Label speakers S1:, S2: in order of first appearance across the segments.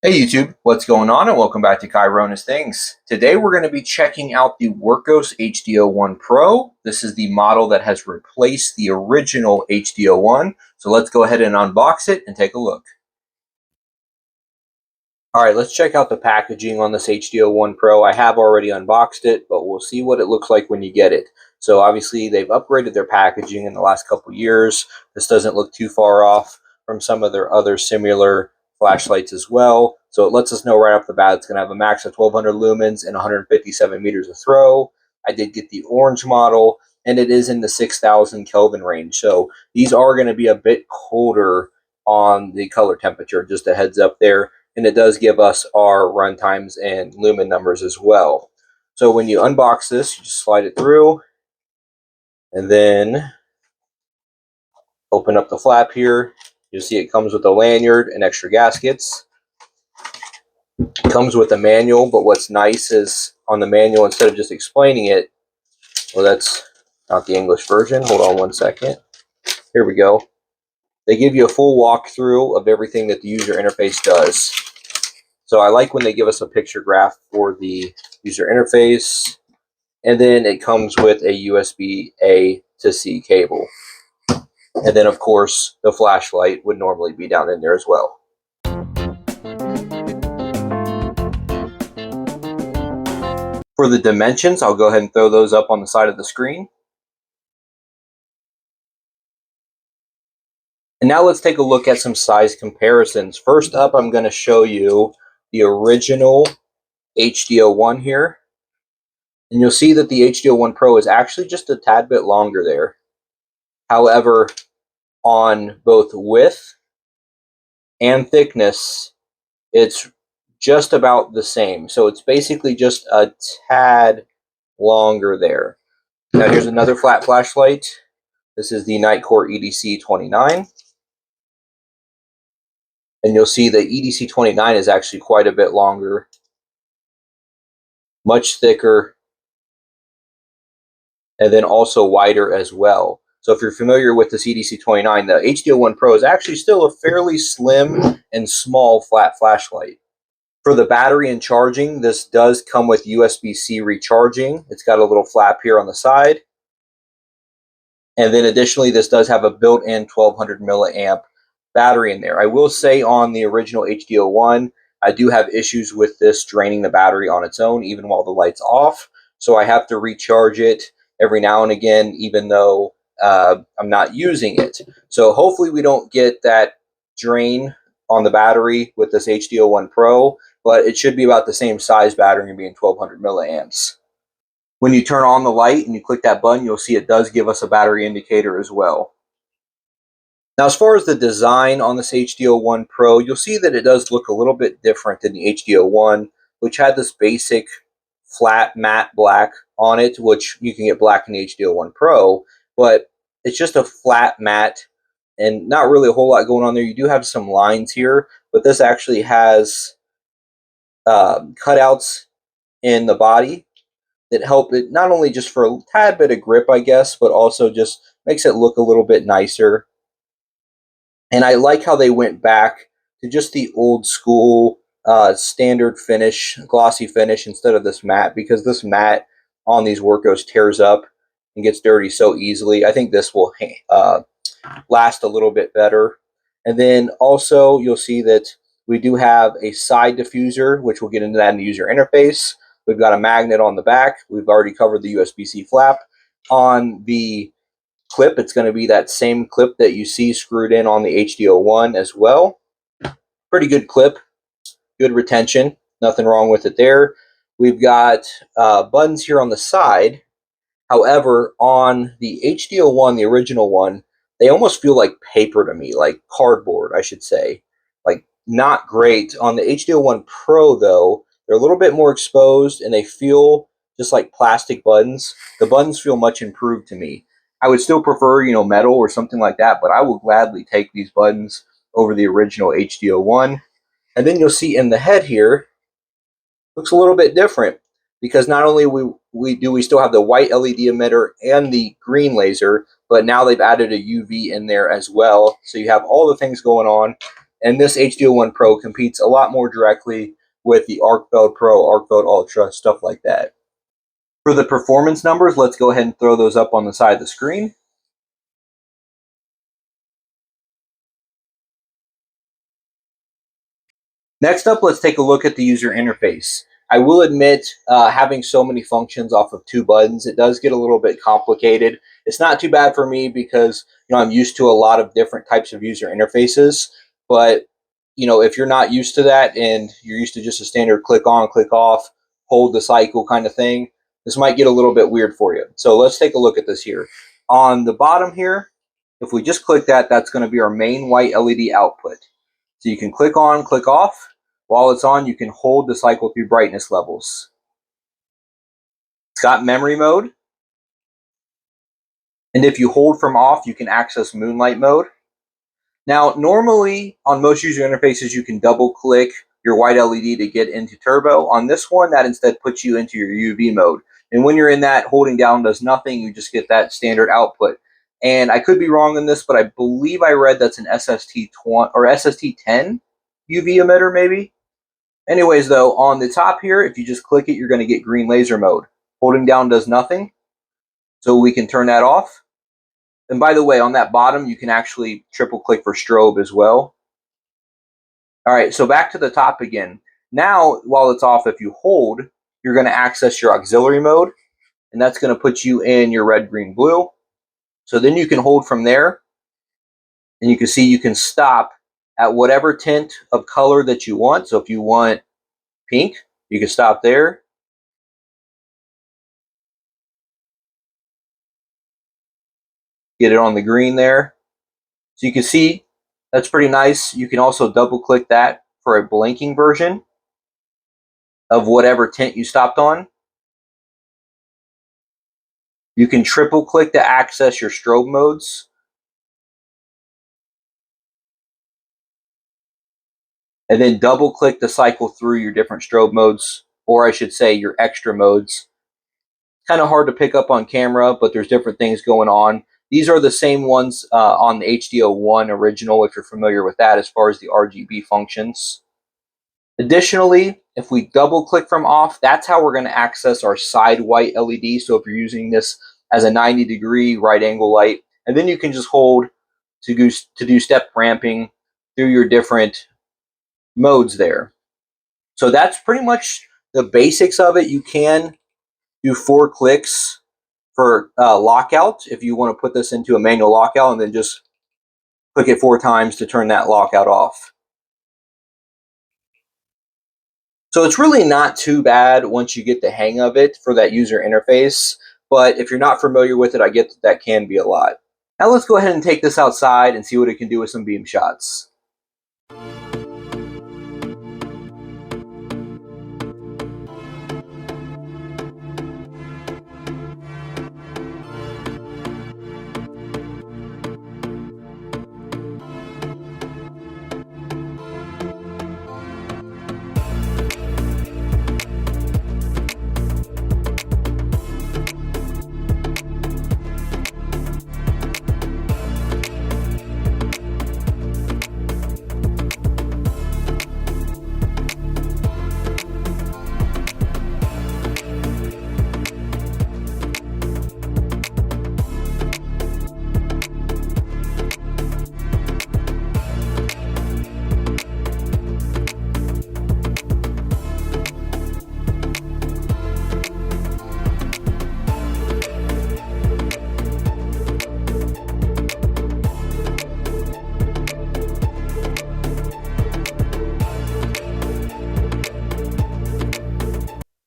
S1: Hey YouTube, what's going on and welcome back to Chirona's Things. Today we're going to be checking out the Wurkkos HD01 Pro. This is the model that has replaced the original HD01. So let's go ahead and unbox it and take a look. Alright, let's check out the packaging on this HD01 Pro. I have already unboxed it, but we'll see what it looks like when you get it. So obviously they've upgraded their packaging in the last couple years. This doesn't look too far off from some of their other similar flashlights as well. So it lets us know right off the bat it's going to have a max of 1200 lumens and 157 meters of throw. I did get the orange model, and it is in the 6000 Kelvin range. So these are going to be a bit colder on the color temperature, just a heads up there. And it does give us our run times and lumen numbers as well. So when you unbox this, you just slide it through and then open up the flap here. You'll see it comes with a lanyard and extra gaskets. It comes with a manual, but what's nice is on the manual, instead of just explaining it, well, that's not the English version. Hold on one second. Here we go. They give you a full walkthrough of everything that the user interface does. So I like when they give us a picture graph for the user interface, and then it comes with a USB A to C cable. And then, of course, the flashlight would normally be down in there as well. For the dimensions, I'll go ahead and throw those up on the side of the screen. And now let's take a look at some size comparisons. First up, I'm going to show you the original HD01 here. And you'll see that the HD01 Pro is actually just a tad bit longer there. However, on both width and thickness, it's just about the same. So it's basically just a tad longer there. Now here's another flat flashlight. This is the Nitecore EDC29. And you'll see the EDC29 is actually quite a bit longer, much thicker, and then also wider as well. So if you're familiar with this EDC29, the HD01 Pro is actually still a fairly slim and small flat flashlight. For the battery and charging, this does come with USB-C recharging. It's got a little flap here on the side. And then additionally, this does have a built-in 1200 milliamp battery in there. I will say on the original HD01, I do have issues with this draining the battery on its own, even while the light's off. So I have to recharge it every now and again, even though I'm not using it. So hopefully we don't get that drain on the battery with this HD01 Pro, but it should be about the same size battery, being 1200 milliamps. When you turn on the light and you click that button, you'll see it does give us a battery indicator as well. Now, as far as the design on this HD01 Pro, you'll see that it does look a little bit different than the HD01, which had this basic flat matte black on it, which you can get black in the HD01 Pro, but it's just a flat matte and not really a whole lot going on there. You do have some lines here, but this actually has cutouts in the body that help it not only just for a tad bit of grip, I guess, but also just makes it look a little bit nicer. And I like how they went back to just the old school standard finish, glossy finish, instead of this matte, because this matte on these Wurkkos tears up and gets dirty so easily. I think this will last a little bit better. And then also you'll see that we do have a side diffuser, which we'll get into that in the user interface. We've got a magnet on the back. We've already covered the USB-C flap. On the clip, it's going to be that same clip that you see screwed in on the HD01 as well. Pretty good clip, good retention, nothing wrong with it there. We've got buttons here on the side. However, on the HD01, the original one, they almost feel like paper to me, like cardboard, I should say. Like, not great. On the HD01 Pro, though, they're a little bit more exposed, and they feel just like plastic buttons. The buttons feel much improved to me. I would still prefer, metal or something like that, but I will gladly take these buttons over the original HD01. And then you'll see in the head here, looks a little bit different, because not only we still have the white LED emitter and the green laser, but now they've added a UV in there as well. So you have all the things going on. And this HD01 Pro competes a lot more directly with the ArcVeld Pro, ArcVeld Ultra, stuff like that. For the performance numbers, let's go ahead and throw those up on the side of the screen. Next up, let's take a look at the user interface. I will admit, having so many functions off of 2 buttons, it does get a little bit complicated. It's not too bad for me because I'm used to a lot of different types of user interfaces. But if you're not used to that and you're used to just a standard click on, click off, hold the cycle kind of thing, this might get a little bit weird for you. So let's take a look at this here. On the bottom here, if we just click that, that's going to be our main white LED output. So you can click on, click off. While it's on, you can hold the cycle through brightness levels. It's got memory mode. And if you hold from off, you can access moonlight mode. Now, normally on most user interfaces, you can double click your white LED to get into turbo. On this one, that instead puts you into your UV mode. And when you're in that, holding down does nothing. You just get that standard output. And I could be wrong on this, but I believe I read that's an SST20 or SST10 UV emitter, maybe. Anyways, though, on the top here, if you just click it, you're going to get green laser mode. Holding down does nothing, so we can turn that off. And by the way, on that bottom, you can actually triple click for strobe as well. All right, so back to the top again. Now, while it's off, if you hold, you're going to access your auxiliary mode, and that's going to put you in your red, green, blue. So then you can hold from there, and you can see you can stop at whatever tint of color that you want. So if you want pink, you can stop there. Get it on the green there. So you can see that's pretty nice. You can also double click that for a blinking version of whatever tint you stopped on. You can triple click to access your strobe modes. And then double click to cycle through your different strobe modes, or I should say your extra modes. It's kind of hard to pick up on camera, but there's different things going on. These are the same ones on the HD01 original, if you're familiar with that, as far as the RGB functions. Additionally, if we double click from off, that's how we're going to access our side white LED. So if you're using this as a 90-degree right angle light, and then you can just hold to do step ramping through your different modes there. So that's pretty much the basics of it. You can do 4 clicks for lockout if you want to put this into a manual lockout, and then just click it 4 times to turn that lockout off. So it's really not too bad once you get the hang of it for that user interface, but if you're not familiar with it, I get that can be a lot. Now let's go ahead and take this outside and see what it can do with some beam shots.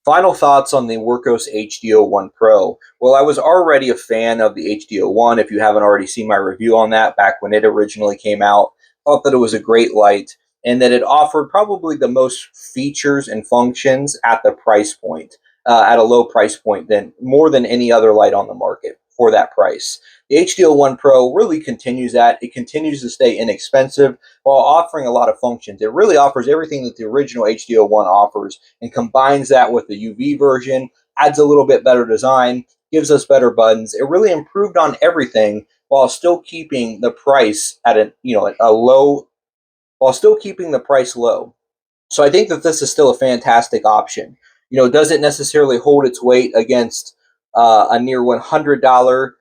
S1: Final thoughts on the Wurkkos HD01 Pro. Well, I was already a fan of the HD01. If you haven't already seen my review on that back when it originally came out, thought that it was a great light and that it offered probably the most features and functions at the price point, at a low price point than more than any other light on the market for that price. The HD01 Pro really continues that. It continues to stay inexpensive while offering a lot of functions. It really offers everything that the original HD01 offers and combines that with the UV version, adds a little bit better design, gives us better buttons. It really improved on everything while still keeping the price at a low while still keeping the price low. So I think that this is still a fantastic option. You know, does it necessarily hold its weight against a near $100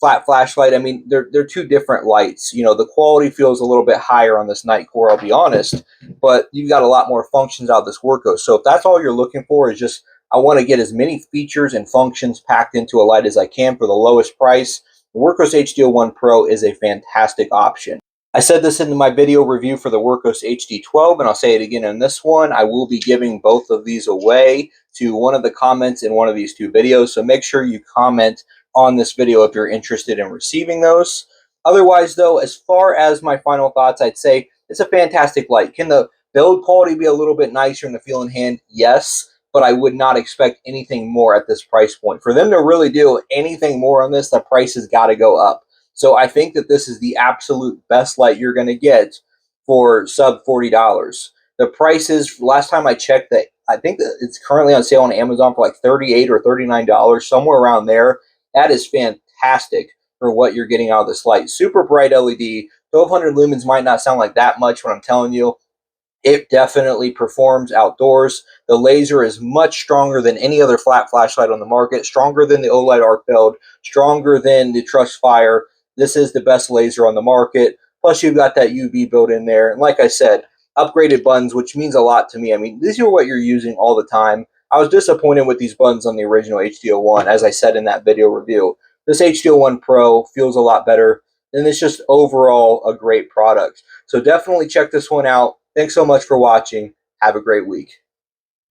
S1: flat flashlight? I mean, they're two different lights. You know, the quality feels a little bit higher on this Nightcore, I'll be honest, but you've got a lot more functions out of this Wurkkos. So if that's all you're looking for is just, I want to get as many features and functions packed into a light as I can for the lowest price, the Wurkkos HD01 Pro is a fantastic option. I said this in my video review for the Wurkkos HD12, and I'll say it again in this one. I will be giving both of these away to one of the comments in one of these two videos, so make sure you comment on this video if you're interested in receiving those. Otherwise, though, as far as my final thoughts, I'd say it's a fantastic light. Can the build quality be a little bit nicer in the feel in hand? Yes, but I would not expect anything more at this price point. For them to really do anything more on this, the price has got to go up. So I think that this is the absolute best light you're going to get for sub $40. The prices, last time I checked, that I think that it's currently on sale on Amazon for like $38 or $39, somewhere around there. That is fantastic for what you're getting out of this light. Super bright LED. 1200 lumens might not sound like that much when I'm telling you. It definitely performs outdoors. The laser is much stronger than any other flat flashlight on the market, stronger than the Olight Arc Belt, stronger than the Trust Fire. This is the best laser on the market. Plus, you've got that UV built in there. And like I said, upgraded buttons, which means a lot to me. I mean, these are what you're using all the time. I was disappointed with these buttons on the original HD01, as I said in that video review. This HD01 Pro feels a lot better, and it's just overall a great product. So definitely check this one out. Thanks so much for watching. Have a great week.